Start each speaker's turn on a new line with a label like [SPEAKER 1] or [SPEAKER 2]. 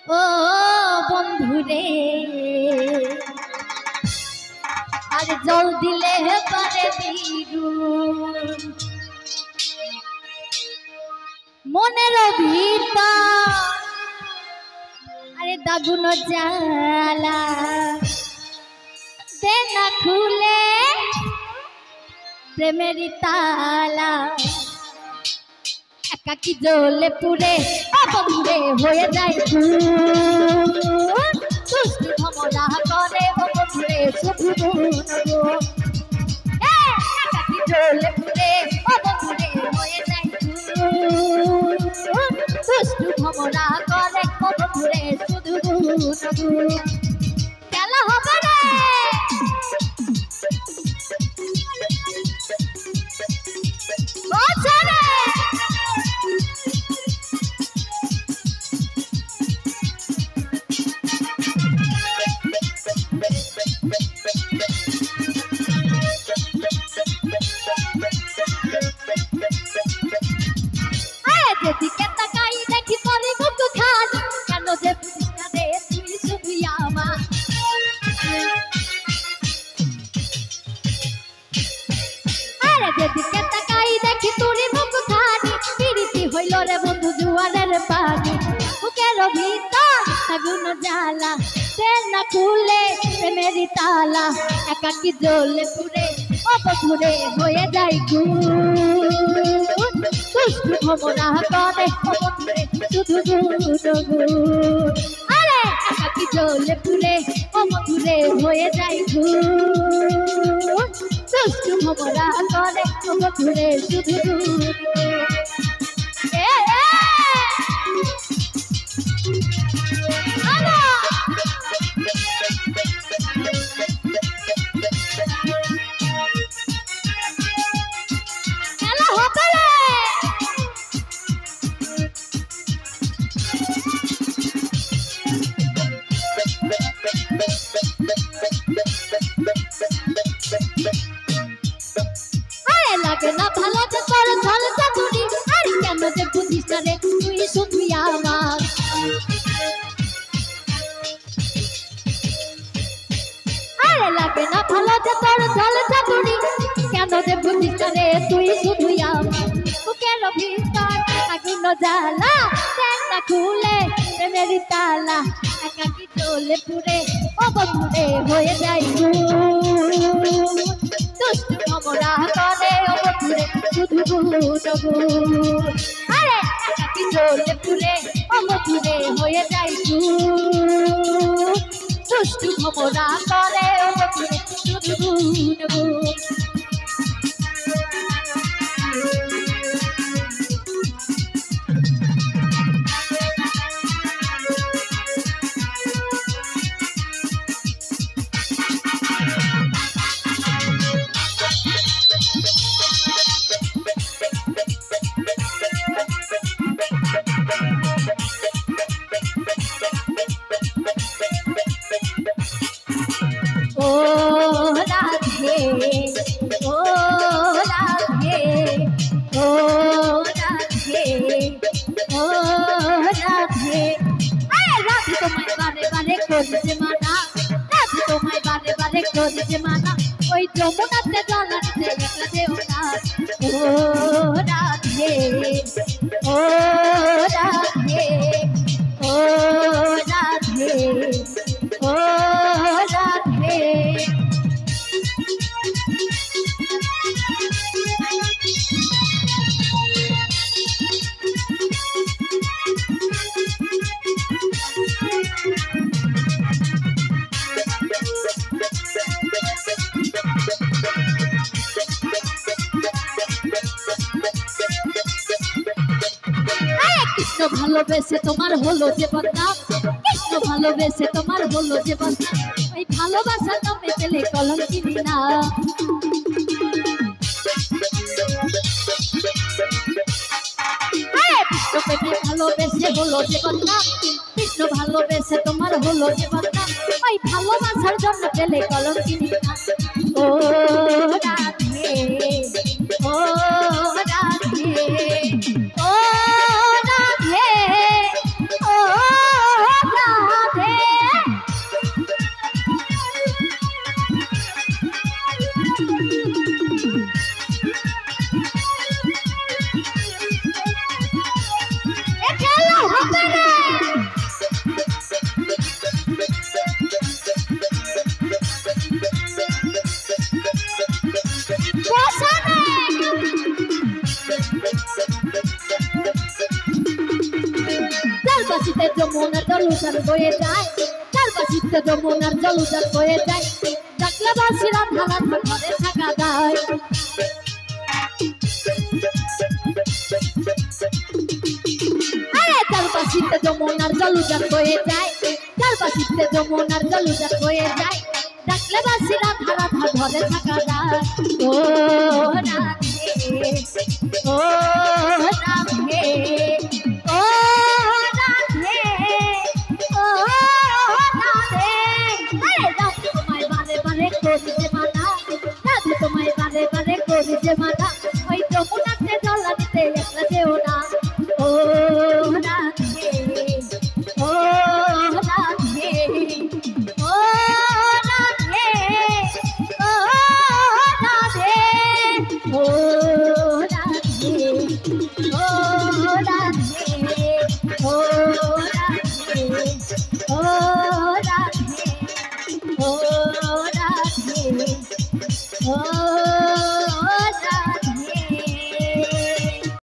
[SPEAKER 1] ও বন্ধুরে আর জল দিলে পারে দ্বিগুণ মনের ভিতর আরে দাগুন জ্বালা দে না খুলে প্রেমের তালা একাকি জ্বলে পুড়ে বন্ধুরে হয়ে যায় দুষ্টি ভমরা করে বন্ধুরে শুধু একাকি জ্বলে পুড়ে বন্ধুরে হয়ে যায় দুষ্টু ভমরা করে বন্ধুরে শুধু খেলা হবে রে যেদিকে তাকাই দেখি তোর মুখ খালি কেন যে বুঝিস রে তুই শুধু আমার আরে যেদিকে তাকাই দেখি তোর মুখ খালি পিরিতি হইল রে বন্ধু জুয়ারের পানি বুকের ভিতর আগুন জ্বালা সে না খুলে প্রেমের তালা একাকি জ্বলে পুড়ে বন্ধুরে হয়ে যায় দুষ্টু ভমরা করে বন্ধুরে শুধু আরে একাকি জ্বলে পুড়ে বন্ধুরে হয়ে যায় দুষ্টু ভমরা করে বন্ধুরে শুধু লাগে না ভালো যে তোর ঝল চাতুরি আর কেন যে বুঝিস না রে তুই শুধু আমার আরে লাগে না ভালো যে তোর ঝল চাতুরি কেন যে বুঝিস না রে তুই শুধু আমার বুকের ভিতর আগুন জ্বালা দেন না খুলে প্রেমের তালা একাকি জ্বলে পুড়ে বন্ধুরে হয়ে যায় দুষ্টু ভমরা করে বন্ধুরে শুধু আরে একাকি জ্বলে পুড়ে বন্ধুরে হয়ে যায় দুষ্টু ভমরা করে বন্ধুরে শুধু ও রাধে ও রাধে ও রাধে ও রাধে রাধে তোমায় বারে বারে করেছে মানা রাধে তোমায় বারে বারে করেছে মানা ওই যমুনাতে জলাতে একলা যেও না ও রাধে ও রাধে ও রাধে ও রাধে কৃষ্ণ ভালোবেসে তোমার হলো যে বদনাম কৃষ্ণ ভালোবেসে তোমার হলো যে বদনাম ওই ভালোবাসা নামে পেলে কলঙ্কিনী না কৃষ্ণ ভালোবেসে হলো যে বদনাম কৃষ্ণ ভালোবেসে তোমার হলো যে বদনাম ওই ভালোবাসার জন্য পেলে কলঙ্কিনী না ও রাধে ও রাধে ও রাধে ও চারপাশিতে যমুনার জল উজাড় বয়ে যায়, চারপাশিতে যমুনার জল উজাড় বয়ে যায়, ডাকলে বাসিরা ধারা ঘরে থাকা যায়। চারপাশিতে যমুনার জল উজাড় বয়ে যায়, চারপাশিতে যমুনার জল উজাড় বয়ে যায়, ডাকলে বাসিরা ধারা ঘরে থাকা যায়। ও রাধে ও রাধে ও রাধে ও রাধে, আরে রাধে তোমায় বারে বারে করি যে মানা, রাধে তোমায় বারে বারে করি যে মানা, ওই যমুনা